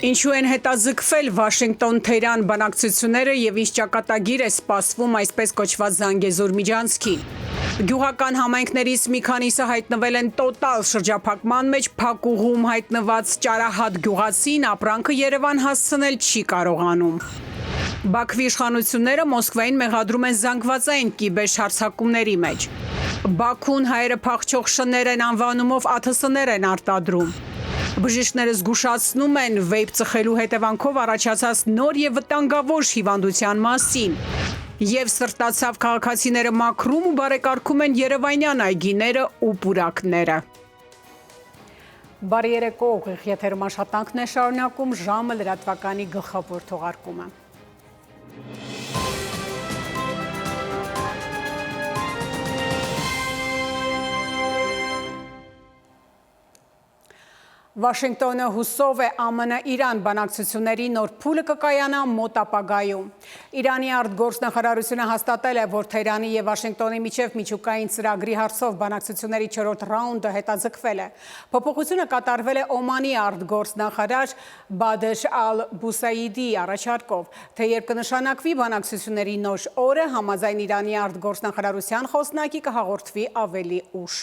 Ինչու են հետաձգվել Վաշինգտոն-Թեհրան բանակցությունները եւ ինչ ճակատագիր է սպասվում այսպես կոչված Զանգեզուր միջանցքին։ Գյուղական համայնքներից մի քանիսը հայտնվել են տոտալ շրջափակման մեջ, փակուղում հայտնված ճարահատ գյուղացին ապրանքը Երևան հասցնել չի կարողանում։ Բաքվի իշխանությունները Մոսկվային մեղադրում են զանգվածային կիբեր հարձակումների մեջ։ Բաքուն հայերը փախչող շներ են անվանումով ԱԹՍ-ներ են արտադրում։ Բժիշկները զգուշացնում են վեյպ ծխելու հետևանքով առաջացած նոր եւ վտանգավոր հիվանդության մասին։ Եվ սրտացավ քաղաքացիները մաքրում ու բարեկարգում են երևանյան այգիները ու պուրակները։ Բարի երեկո, ուղիղ եթերում աշխատանքն է շարունակում, ժամը լրատվականի գլխավոր թողարկումը։ Վաշինգտոնը հուսով է ԱՄՆ-Իրան բանակցությունների նոր փուլը կկայանա մոտ ապագայում։ Իրանի արտգործնախարարությունը հաստատել է, որ Թեհրանի եւ Վաշինգտոնի միջև միջուկային ծրագրի հարցով բանակցությունների 4-րդ ռաունդը հետաձգվել է։ Փոփոխությունը կատարվել է Օմանի արտգործնախարար Բադր Ալ-Բուսայիդիի առաջարկով, թե երբ կնշանակվի բանակցությունների նոր օրը, համաձայն Իրանի արտգործնախարարության խոսնակի կհաղորդվի ավելի ուշ։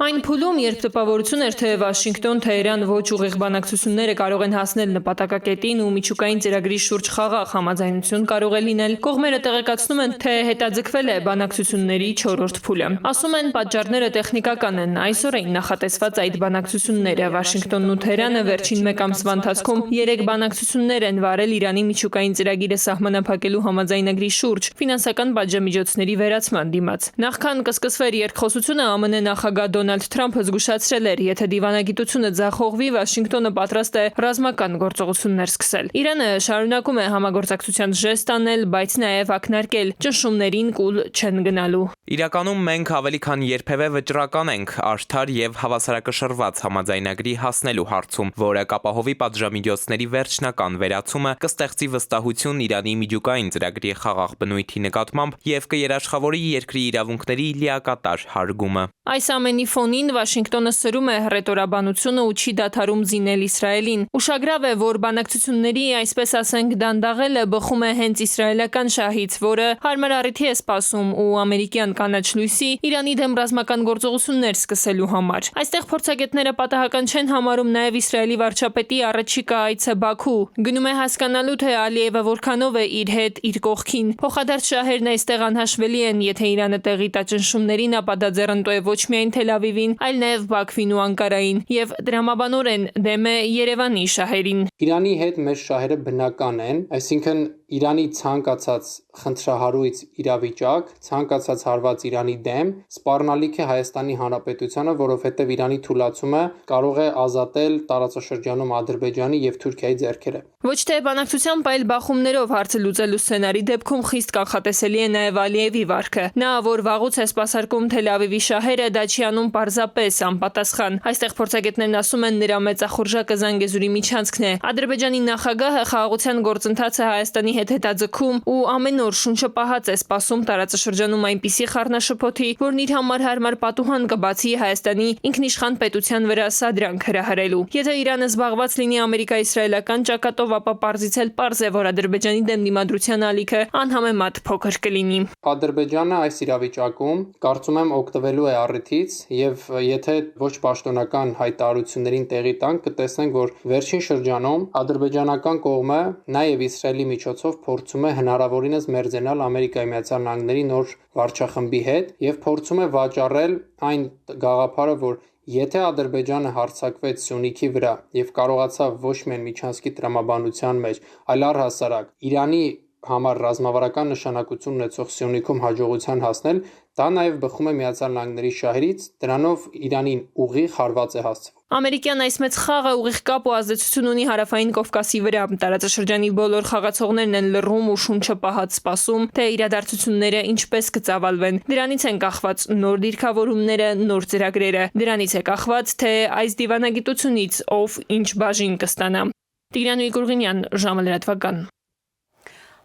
Այն փուլում, երբ տպավորություն էր, թե Վաշինգտոն-Թեհրան ոչ ուղիղ բանակցությունները կարող են հասնել նպատակակետին ու միջուկային ծրագրի շուրջ խաղաղ համաձայնություն կարող է լինել, կողմերը տեղեկացնում են, թե հետաձգվել է բանակցությունների 4-րդ փուլը։ Ասում են, պատճառները տեխնիկական են, այսօր էին նախատեսված այդ բանակցությունները։ Վաշինգտոնն ու Թեհրանը վերջին մեկ ամսվա ընթացքում 3 բանակցություններ են վարել Իրանի միջուկային ծրագիրը սահմանափակելու համաձայնագրի շուրջ, ֆինանսական պատժամիջոցների վերացման դիմաց։ Նախքան կսկսվեր երկխոսությունը, ԱՄՆ նախագահ Դոնալդ Թրամփը զգուշացրել էր, եթե դիվանագիտությունը ձախողվի, Վաշինգտոնը պատրաստ է ռազմական գործողություններ սկսել։ Իրանը շարունակում է համագործակցության ժեստ անել, բայց նաև ակնարկել ճնշումներին կուլ չեն գնալու։ Իրականում մենք ավելի քան երբևէ վճռական ենք արդար եւ հավասարակշռված համաձայնագրի հասնելու հարցում, որը կապահովի պատժամիջոցների վերջնական վերացումը, կստեղծի վստահություն Իրանի միջուկային ծրագրի խաղաղ բնույթի նկատմամբ եւ կերաշխավորի երկրի իրավունքների լիակատար հարգումը։ Այս ամենի ֆոնին Վաշինգտոնը սրում է հռետորաբանությունը ու չի դադարում զինել Իսրայելին։ Ուշագրավ է, որ բանակցությունների, այսպես ասենք, դանդաղելը բխում է հենց իսրայելական շահից, որը հարմար առիթի է սպասում ու ամերիկյան կանաչ լույսի Իրանի դեմ ռազմական գործողություններ սկսելու համար։ Այստեղ փորձագետները պատահական չեն համարում նաև Իսրայելի վարչապետի առաջիկա այցը Բաքու։ Գնում է հասկանալու, թե Ալիևը որքանով է իր հետ, իր կողքին։ Փոխադարձ շահերն այստեղ անհաշվելի են, եթե Իրանը տեղի տա ճնշումներին, ապա դա ձեռնտու է ոչ միայն Թել Ավիվին, այլ նաև Բաքվին ու Անկարային եւ դրամաբանորեն դեմ է Երևանի շահերին։ Իրանի հետ մեր շահերը բնական են, այսինքն Իրանի ցանկացած խնդրահարույց իրավիճակ, ցանկացած հարված Իրանի դեմ սպառնալիք է Հայաստանի Հանրապետությանը, որովհետև Իրանի թուլացումը կարող է ազատել տարածաշրջանում Ադրբեջանի եւ Թուրքիայի ձեռքերը։ Ոչ թե բանակցությամբ, այլ բախումներով հարցը լուծելու սցենարի դեպքում խիստ կանխատեսելի է նաև Ալիևի վարքը։ Նա, որ վաղուց է սպասարկում Թել Ավիվի շահերը, դա չի անում պարզապես անպատասխան։ Այստեղ փորձագետներն ասում են, նրա մեծախորժակը Զանգեզուրի միջանցքն է։ Ադրբեջանի նախագահը խաղաղության գործընթացը Հայաստանի հետ հետաձգում ու ամեն օր շունչը պահած է սպասում տարածաշրջանում այնպիսի խառնաշփոթի, որն իր համար հարմար պատուհան կբացի Հայաստանի ինքնիշխան պետության վրա սադրանք հրահրելու։ Եթե Իրանը զբաղված լինի ամերիկա-իսրայելական ճակատով, ապա պարզից էլ պարզ է, որ Ադրբեջանի դեմ դիմադրության ալիքը անհամեմատ փոքր կլինի։ Ադրբեջանը այս իրավիճակում կարծում եմ օգտվելու է առիթից եւ եթե ոչ պաշտոնական հայտարարություններին տեղի տանք, կտեսնենք, որ վերջին շրջանում ադրբեջանական կողմը նաեւ Իսրայելի միջոցով փորձում է հնարավորինս մերձենալ Ամերիկայի Միացյալ Նահանգների նոր վարչախմբի հետ եւ փորձում է վաճառել այն գաղափարը, որ եթե Ադրբեջանը հարձակվեց Սյունիքի վրա եւ կարողացավ ոչ միայն Միջանցքի տրամաբանության մեջ, այլ առհասարակ Իրանի համար ռազմավարական նշանակություն ունեցող Սյունիքում հաջողության հասնել, դա նաև բխում է Միացյալ Նահանգների շահերից, դրանով Իրանին ուղիղ հարված է հասցվում։ Ամերիկյան այս մեծ խաղը ուղիղ կապ ու ազդեցություն ունի Հարավային Կովկասի վրա։ Տարածաշրջանի բոլոր խաղացողներն են լռում ու շունչը պահած սպասում, թե իրադարձությունները ինչպես կծավալվեն։ Դրանից են կախված նոր դիրքավորումները, նոր ծրագրերը։ Դրանից է կախված, թե այս դիվանագիտությունից ով ինչ բաժին կստանա։ Տիգրան Ուիկուրղինյան, ժամը լրատվական։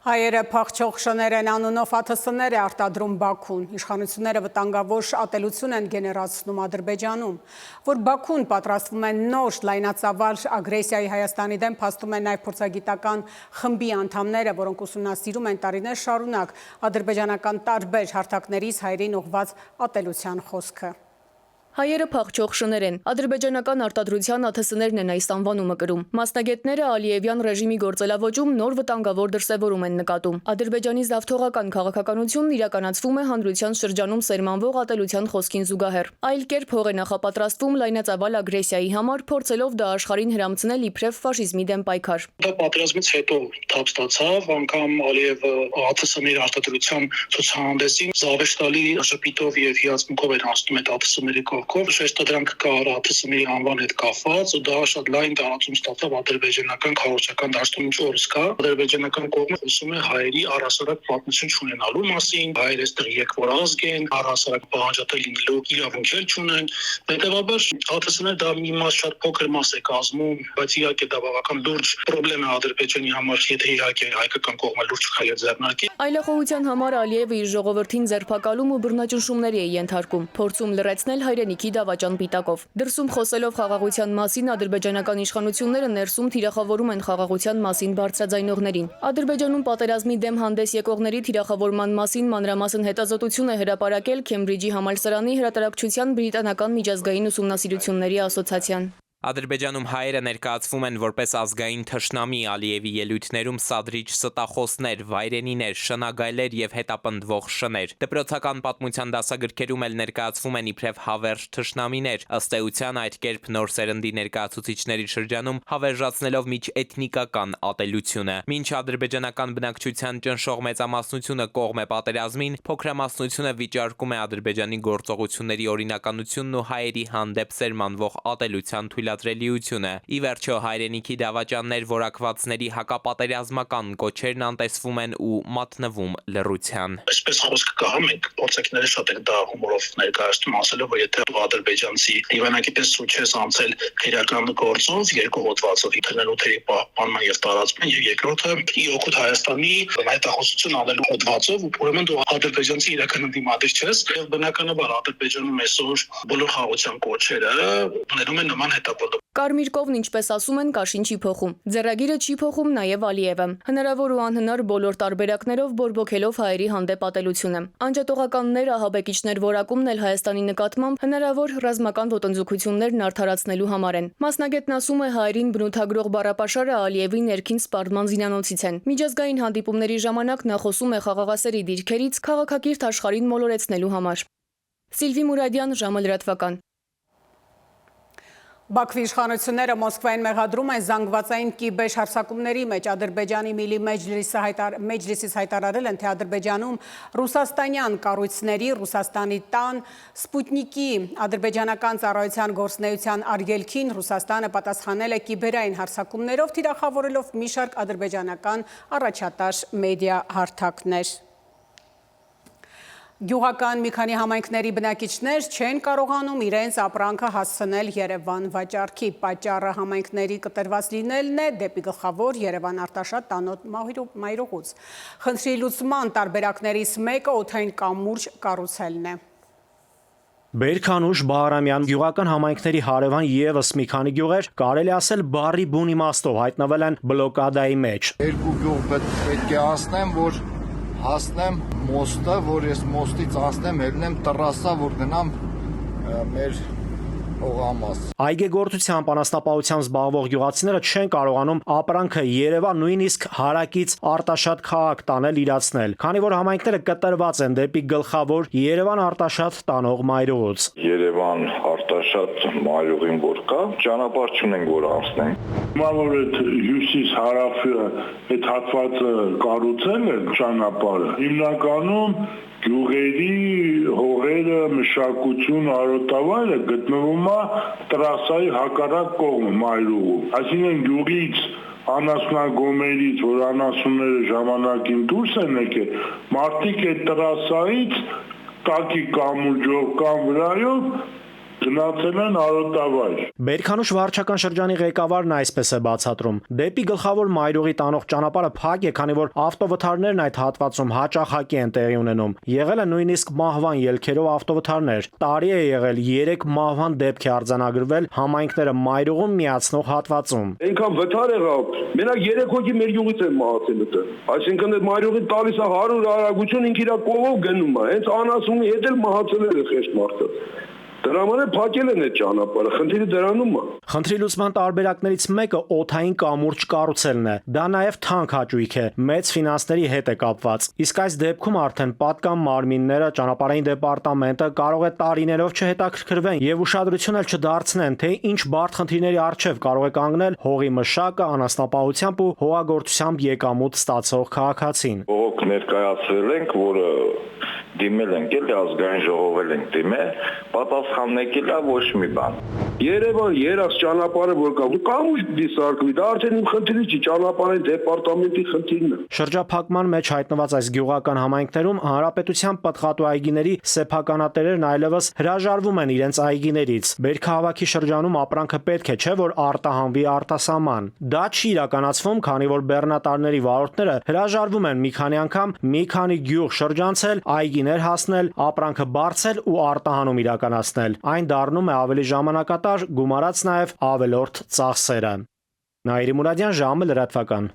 Հայերը փախչող շներ անունով ԱԹՍ-ներ է արտադրում Բաքուն։ Իշխանությունները վտանգավոր ատելություն են գեներացնում Ադրբեջանում, որ Բաքուն պատրաստվում է նոր լայնածավալ ագրեսիայի Հայաստանի դեմ, փաստում են նաև փորձագիտական խմբի անդամները, որոնք ուսումնասիրում են տարիներ շարունակ ադրբեջանական տարբեր հարթակներից հայերին ուղղված ատելության խոսքը։ Հայերը փախչող շներ են, ադրբեջանական արտադրության ԱԹՍ-ներն են այս անվանումը կրում։ Մասնագետները Ալիևյան ռեժիմի գործելավոճում նոր վտանգավոր դրսևորում են նկատում։ Ադրբեջանի զավթողական քաղաքականությունն իրականացվում է հանրության շրջանում սերմանվող ատելության խոսքին զուգահեռ։ Այլ կերպ հող է նախապատրաստվում լայնածավալ ագրեսիայի համար, փորձելով դա աշխարհին հրամցնել իբրև ֆաշիզմի դեմ պայքար։ Դա պատերազմից հետո թափ ստացավ, անգամ Ալիևը ԱԹՍ-ների արտադրության ցուցահանդեսին զավեշտալի շփիտով եւ հիացմունքով էր հասնում այդ ԱԹՍ-ների շեշտադրանք կար ԱԹՍ-ների անվան հետ կապված, ու դա շատ լայն տարածում ստացավ ադրբեջանական քաղաքական դաշտում ինչ օրս կա։ Ադրբեջանական կողմը խոսում է հայերի առհասարակ պատմություն չունենալու մասին, հայերս եկվոր ազգ են, առհասարակ պահանջատել լինելու իրավունք չունեն։ Հետևաբար ԱԹՍ-ները դա մի մաս շատ փոքր մաս է կազմում, բայց իհարկե դա բավական լուրջ խնդրեմ է Ադրբեջանի համար, եթե իհարկե հայկական կողմը լուրջ քայլ ձեռնարկի։ Այլախոհության համար Ալիևը իր ժողովրդին ձերբակալում ու բռնաճնշումների է ենթարկում, փորձում լրացնել հայրենիքի դավաճան պիտակով։ Դրսում խոսելով խաղաղության մասին ադրբեջանական իշխանությունները ներսում թիրախավորում են խաղաղության մասին բարձրաձայնողներին։ Ադրբեջանում պատերազմի դեմ հանդես եկողների թիրախավորման մասին մանրամասն հետազոտություն է հրապարակել Քեմբրիջի համալսարանի հրատարակչության բրիտանական միջազգային ուսումնասիրությունների ասոցիացիան։ Ադրբեջանում հայերը ներկայացվում են որպես ազգային թշնամի, Ալիևի ելույթներում սադրիչ ստախոսներ, վայրենիներ, շնագայլեր եւ հետապնդվող շներ։ Դպրոցական պատմության դասագրքերում էլ ներկայացվում են իբրև հավերժ թշնամիներ, ըստ էության այդ կերպ նոր սերնդի ներկայացուցիչների շրջանում հավերժացնելով միջէթնիկական ատելությունը։ Մինչ ադրբեջանական բնակչության ճնշող մեծամասնությունը կողմ է պատերազմին, փոքրամասնությունը վիճարկում է Ադրբեջանի գործողությունների օրինականությունն ու հայերի հանդեպ սերմանվող ատելության թույլատրելիությունը։ Ի վերջո հայրենիքի դավաճաններ որակվածների հակապատերազմական կոչերն անտեսվում են ու մատնվում լռության։ Այսպես խոսքը կա, մենք փորձակիները շատ են դա հումորով ներկայացնում, ասելով, որ եթե ադրբեջանցի դիվանագիտես սուչես անցել քրեական գործով, երկու հոդվածով ինտերնետի պահպանման եւ տարածման, եւ երկրորդը ի օգուտ Հայաստանի հայտարարություն անելու հոդվածով, ուրեմն դու ադրբեջանցի իրական դիմադիր ես, եւ բնականաբար Ադրբեջանում այսօր բոլոր խաղաղության կոչերը ուներում են նման հետապնդում։ Կարմիր կովն, ինչպես ասում են, կաշին չի փոխում։ Ձեռագիրը չի փոխում նաև Ալիևը։ Հնարավոր ու անհնար բոլոր տարբերակներով բորբոքելով հայերի հանդեպ ատելությունը։ Անջատողականներ, ահաբեկիչներ որակումն էլ Հայաստանի նկատմամբ հնարավոր ռազմական ոտնձգություններն արդարացնելու համար են։ Մասնագետն ասում է, հայերին բնութագրող բառապաշարը Ալիևի ներքին սպառման զինանոցից են։ Միջազգային հանդիպումների ժամանակ նա խոսում է խաղաղասերի դիրքերից քաղաքակիրթ աշխարհին մոլորեցնելու համար։ Սիլվի Մուրադյան, ժամը լրատվական։ Բաքվի իշխանությունները Մոսկվային մեղադրում են զանգվածային կիբեր հարձակումների մեջ։ Ադրբեջանի Միլի Մեջլիսից հայտարարել են, թե Ադրբեջանում ռուսաստանյան կառույցների, Ռուսաստանի տան, Սպուտնիկի ադրբեջանական ծառայության գործունեության արգելքին Ռուսաստանը պատասխանել է կիբերային հարձակումներով, թիրախավորելով մի շարք ադրբեջանական առաջատար մեդիա հարթակներ։ Գյուղական մի քանի համայնքների բնակիչներ չեն կարողանում իրենց ապրանքը հասցնել Երևան վաճառքի։ Պատճառը համայնքների կտրված լինելն է դեպի գլխավոր Երևան Արտաշատ տանոթ մայրուղուց։ Խնդրի լուծման տարբերակներից մեկը օդային կամուրջ կառուցելն է։ Բերքանուշ, Բահարամյան գյուղական համայնքների հարևան եւս մի քանի գյուղեր, կարելի ասել բառի բուն իմաստով հայտնվել են բլոկադայի մեջ։ Երկու գյուղ պետք է հասնեմ մոստը, որ ես մոստից անցնեմ, ելնեմ տրասա, որ գնամ մեր օղամաս։ Այգեգործությամբ անասնապահությամբ զբաղվող գյուղացիները չեն կարողանում ապրանքը Երևան, նույնիսկ հարակից Արտաշատ քաղաք տանել իրացնել, քանի որ համայնքները կտրված են դեպի գլխավոր Երևան Արտաշատ տանող մայրուղուց։ Երևան Արտաշատ մայրուղին որ կա, ճանապարհ չունենք որ անցնենք։ Հիմա որ այդ հյուսիս հարավը այդ հատվածը կառուցել է ճանապարհը, հիմնականում գյուղերի հողերը, մշակություն, արոտավայրը գտնվում է տրասայի հակառակ կողմը մայրուղու։ Այսինքն գյուղից անասնագոմերից, որ անասունները ժամանակին դուրս են եկել, մարդիկ այդ տրասայից տակի կամուրջով կամ վրայով գնացել են Արոտավայր։ Բերքանուշ վարչական շրջանի ղեկավարն այսպես է բացատրում. դեպի գլխավոր Մայրուղի տանող ճանապարհը փակ է, քանի որ ավտովթարներն այդ հատվածում հաճախակի են տեղի ունենում։ Եղել է նույնիսկ մահվան ելքերով ավտովթարներ։ Տարի է եղել 3 մահվան դեպք է արձանագրվել համայնքները Մայրուղում միացնող հատվածում։ Այնքան վթար եղավ, մենակ 3 հոգի մեր յուղից են մահացել դե։ Այսինքն այդ Մայրուղին տալիս է 100 արագություն, ինքն իր կողով գնում է։ Հենց անասունի հետ էլ մահացել է խեղճ մարդը։ Դրա համար փակել են այդ ճանապարհը, խնդիրը դրանում է։ Խնդրի լուծման տարբերակներից մեկը օդային կամուրջ կառուցելն է։ Դա նաև թանկ հաճույք է, մեծ ֆինանսների հետ է կապված։ Իսկ այս դեպքում արդեն պատկան մարմինները, ճանապարհային դեպարտամենտը կարող է տարիներով չհետաքրքրվեն եւ ուշադրություն էլ չդարձնեն, թե ինչ բարդ խնդիրների առջև կարող է կանգնել հողի մշակը, անասնապահությամբ ու հողագործությամբ եկամուտ ստացող քաղաքացին։ Բողոք ներկայացրել ենք, որը դիմել ենք, էլի ազգային ժողովել ենք դիմել, պատասխանն եկել է ոչ մի բան։ Երևան երաս ճանապարհը որ կա, կամուշ դիսարկվի, դա արդեն իմ խնդիրը չի, ճանապարհային դեպարտամենտի խնդիրն է։ Շրջափակման մեջ հայտնված այս գյուղական համայնքներում հանրապետության պտղատու այգիների սեփականատերերն այլևս հրաժարվում են իրենց այգիներից։ Բերքահավաքի շրջանում ապրանքը պետք է, չէ՞ որ արտահանվի արտասահման։ Դա չի իրականացվում, քանի որ բեռնատարների վարորդները հրաժարվում են մի քանի անգամ մի քանի գյուղ շրջանցել, այգիներ հասնել, ապրանքը բարձել ու արտահանում իրականացնել։ Այն դառնում է ավելի ժամանակատար, գումարած նաև ավելորդ ծախսերը։ Նաիրի Մուրադյան, ժամը լրատվական։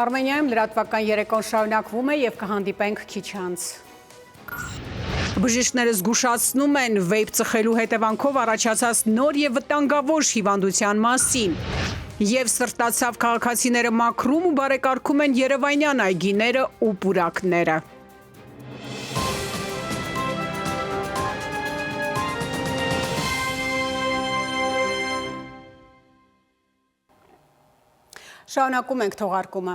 Արմենիայում լրատվական երեկոն շարունակվում է եւ կհանդիպենք քիչ անց։ Բժիշկները զգուշացնում են վեյպ ծխելու հետևանքով առաջացած նոր եւ վտանգավոր հիվանդության մասին։ Եվ սրտացավ քաղաքացիները մաքրում ու բարեկարգում են երևանյան այգիները ու պուրակները։ Շարունակում ենք թողարկումը։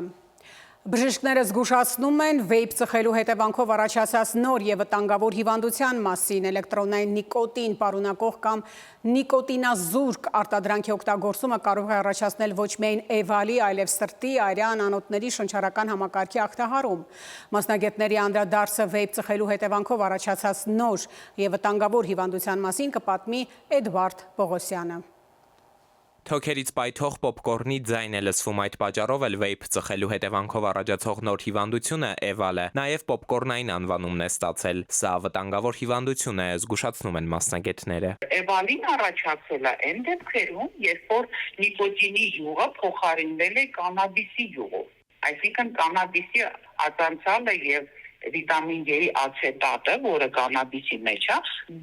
Բժիշկները զգուշացնում են վեյպ ծխելու հետևանքով առաջացած նոր եւ վտանգավոր հիվանդության մասին։ Էլեկտրոնային նիկոտին պարունակող կամ նիկոտինազուրկ արտադրանքի օգտագործումը կարող է առաջացնել ոչ միայն էվալի, այլև սրտի, արյան, անոթների շնչառական համակարգի ախտահարում։ Մասնագետների անդրադարձը վեյպ ծխելու հետևանքով առաջացած նոր եւ վտանգավոր հիվանդության մասին կպատմի Էդվարդ Պողոսյանը։ Թոքերից պայթող պոպկորնի ձայն է լսվում, այդ պատճառով էլ վեյպ ծխելու հետևանքով առաջացող նոր հիվանդությունը էվալ է, նաև պոպկորնային անվանումն է ստացել։ Սա վտանգավոր հիվանդություն է, զգուշացնում են մասնագետները։ Էվալին առաջացել է այն դեպքերում, երբ որ նիկոտինի յուղը փոխարինվել է կանաբիսի յուղով։ Այսինքն կանաբիսի ածանցալը եւ վիտամին J ացետատը, որը կանաբիսի մեջ է,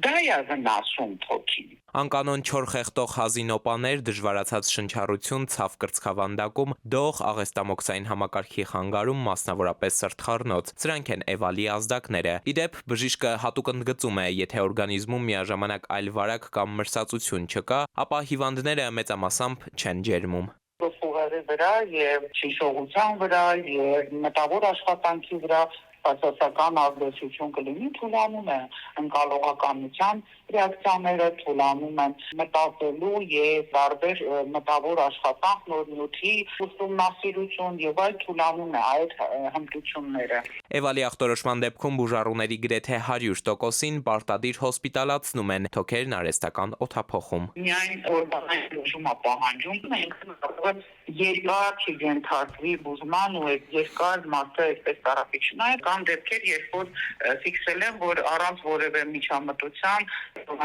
դա է վնասում թոքին։ Անկանոն չոր խեղտող հազինոպաներ, դժվարացած շնչառություն, ցավ կրծքավանդակում, դող, աղեստամոքսային համակարգի խանգարում, մասնավորապես սրտխառնոց։ Սրանք են էվալի ազդակները։ Իդեպ բժիշկը հատուկ ընդգծում է, եթե օրգանիզմում միաժամանակ այլ վարակ կամ մրսածություն չկա, ապա հիվանդները մեծամասամբ չեն ջերմում։ Սուղերի վրա եւ շիշողության վրա եւ մտավոր աշխատանքի վրա բացասական ազդեցություն կլինի, թուլանում է ընկալողականության ռեակցիաները, թուլանում են մտածելու եւ տարբեր մտավոր աշխատանք, նոր նյութի ուսումնասիրություն եւ այլ թուլանում է այդ հմտությունները։ Էվալի ախտորոշման դեպքում բուժառուների գրեթե 100%-ին պարտադիր հոսպիտալացնում են, թոքերն արհեստական օդափոխում։ Միայն օրգանային բուժում է պահանջում, մենք կարող ենք երկար չենթարկվի բուժման ու երկար մարդը այսպես տարապի չնայած կան դեպքեր, երբ որ ֆիքսել են, որ առանց որևէ միջամտության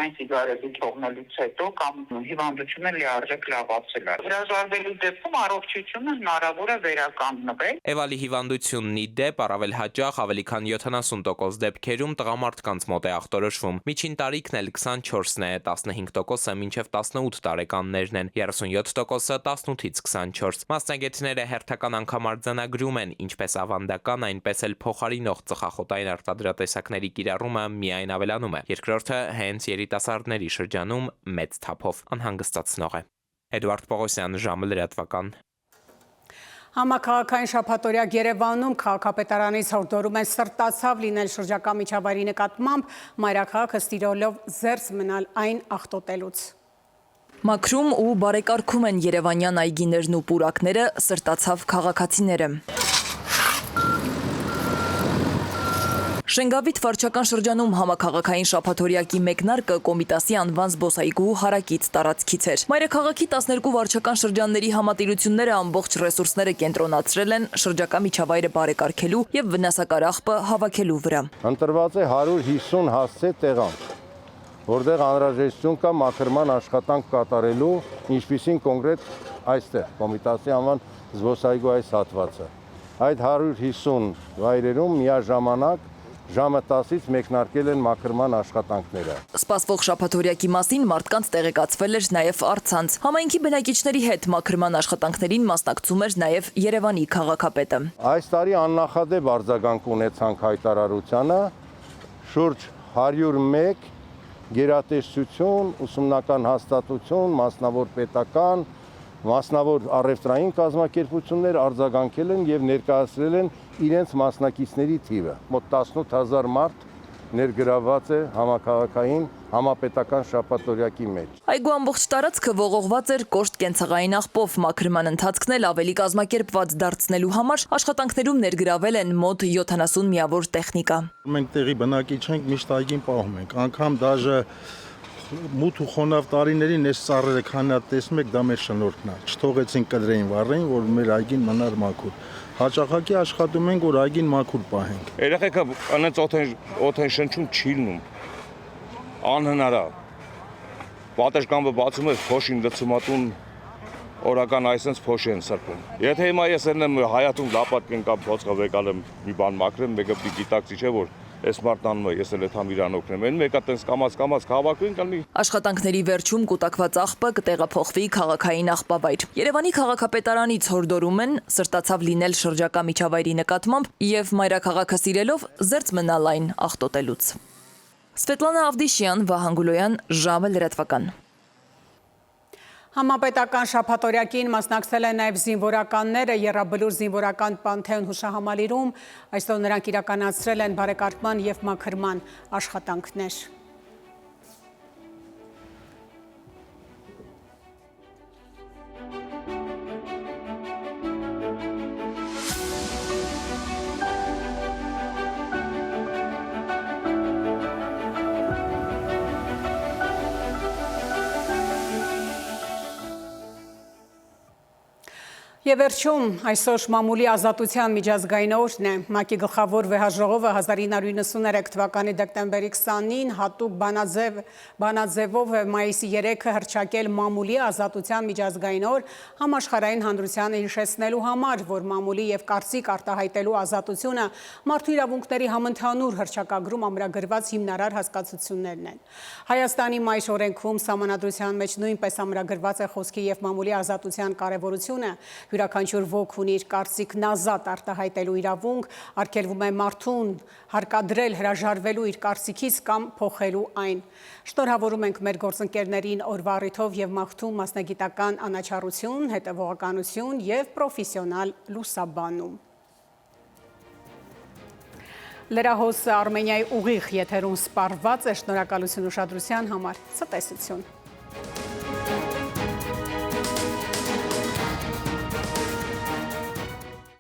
այն սիգարետի թողնելուց հետո կամ հիվանդությունը լիարժեք լավացել է։ Հրաժարվելու դեպքում առողջությունը հնարավոր է վերականգնվել։ Էվալի հիվանդությունն ի դեպ առավել հաճախ ավելի քան 70% դեպքերում տղամարդկանց մոտ է ախտորոշվում։ Միջին տարիքն էլ 24-ն է, 15%-ը մինչև 18 տարեկաններն են, 37%-ը 18-ից 24։ Մասնագետները հերթական անգամ արձանագրում են, ինչպես ավանդական, այնպես էլ փոխարինող ծխախոտային արտադրատեսակների կիրառումը միայն ավելանում է։ Երկրորդը հենց երիտասարդների շրջանում մեծ թափով անհանգստացնող է։ Էդվարդ Պողոսյան, ժամը լրատվական։ Համաքաղաքային շաբաթօրյակ Երևանում քաղաքապետարանից հորդորում են սրտացավ լինել շրջակա միջավայրի նկատմամբ, մայրաքաղաքը ստիրոլով զերծ մնալ այն աղտոտելուց։ Մաքրում ու բարեկարգում են երևանյան այգիներն ու պուրակները սրտացավ քաղաքացիները։ Շենգավիթ վարչական շրջանում համաքաղաքային շաբաթօրյակի մեկնարկը Կոմիտասի անվան զբոսայգու հարակից տարածքից էր։ Մայրաքաղաքի 12 վարչական շրջանների համատիրությունները ամբողջ ռեսուրսները կենտրոնացրել են շրջակա միջավայրը բարեկարգելու եւ վնասակար աղբը հավաքելու վրա։ Ընտրված է 150 հասցե տեղանք, որտեղ անհրաժեշտություն կա մաքրման աշխատանք կատարելու, ինչպիսին կոնկրետ այստեղ Կոմիտասի անվան զբոսայգու այս հատվածը։ Այդ 150 վայրերում միաժամանակ ժամը 10-ից մեկնարկել են մաքրման աշխատանքները։ Սպասվող շաբաթօրյակի մասին մարդկանց տեղեկացվել էր նաև առցանց։ Համայնքի բնակիչների հետ մաքրման աշխատանքներին մասնակցում էր նաև Երևանի քաղաքապետը։ Այս տարի աննախադեպ արձագանք ունեցանք հայտարարությանը, շուրջ 101 գերատեսչություն, ուսումնական հաստատություն, մասնավոր պետական, մասնավոր առևտրային կազմակերպություններ արձագանքել են եւ ներկայացրել են իրենց մասնակիցների թիվը։ Մոտ 18000 մարդ ներգրավված է համաքաղաքային համապետական շաբաթօրյակի մեջ։ Այգու ամբողջ տարածքը ողողված էր կոշտ կենցաղային աղբով, մաքրման ընթացքն էլ ավելի կազմակերպված դարձնելու համար աշխատանքներում ներգրավել են մոտ 70 միավոր տեխնիկա։ Մենք տեղի բնակիչ ենք, միշտ այգին պահում ենք, անգամ դաժե մութ ու խոնավ տարիներին այս ծառերը քանի հատ տեսնում եք, դա մեր շնորհքն է։ Չթողեցին կդրեին վառեին, որ մեր այգին մնար մաքուր։ Հաճախակի աշխատում ենք, որ այգին մաքուր պահենք։ Երեխեքը անց օթեն շնչում չի լինում։ Անհնար է։ Պատշգամբը բացում է փոշին լցումատուն օրական այսպես փոշ են սրբում։ Եթե հիմա ես եմ հայատում լապատկեն կամ փոցխով եկալ եմ մի բան մաքրեմ, մեկը պիտի գիտակցի չէ որ Այս մարդն անում է, ես էլ եմ իրան օգնեմ։ Այն մեկը տենց կամած հավաքվին կլինի։ Աշխատանքների վերջում կուտակված աղբը կտեղափոխվի քաղաքային աղբավայր։ Երևանի քաղաքապետարանից հորդորում են սրտացավ լինել շրջակա միջավայրի նկատմամբ եւ մայրաքաղաքը սիրելով զերծ մնալ այն աղտոտելուց։ Սվետլանա Ավդիշյան, Վահան Գուլոյան, ժամը լրատվական։ Համապետական շաբաթօրյակին մասնակցել են նաև զինվորականները Եռաբլուր զինվորական Պանթեոն հուշահամալիրում, այսօր նրանք իրականացրել են բարեկարգման և մաքրման աշխատանքներ։ Եվ վերջում այսօր մամուլի ազատության միջազգային օրն է, ՄԱԿ-ի գլխավոր վեհաժողովը 1993 թվականի դեկտեմբերի 20-ին հատուկ բանաձևով մայիսի 3-ը հռչակել մամուլի ազատության միջազգային օր համաշխարհային հանրությանը հիշեցնելու համար, որ մամուլի և կարծիք արտահայտելու ազատությունը մարդու իրավունքների համընդհանուր հռչակագրում ամրագրված հիմնարար հասկացություններն են։ Հայաստանի մայր օրենքում սահմանադրության մեջ նույնպես ամրագրված է խոսքի և մամուլի ազատության կարևորությունը։ Յուրաքանչյուր ոք ունի իր կարծիքն ազատ արտահայտելու իրավունք, արգելվում է մարդուն հարկադրել հրաժարվելու իր կարծիքից կամ փոխելու այն։ Շնորհավորում ենք մեր գործընկերներին օրվա առիթով և մաղթում մասնագիտական անաչառություն, հետևողականություն և պրոֆեսիոնալ լուսաբանում։ Լրահոսը Արմենիայի ուղիղ եթերում սպառված է, շնորհակալություն ուշադրության համար, ցտեսություն։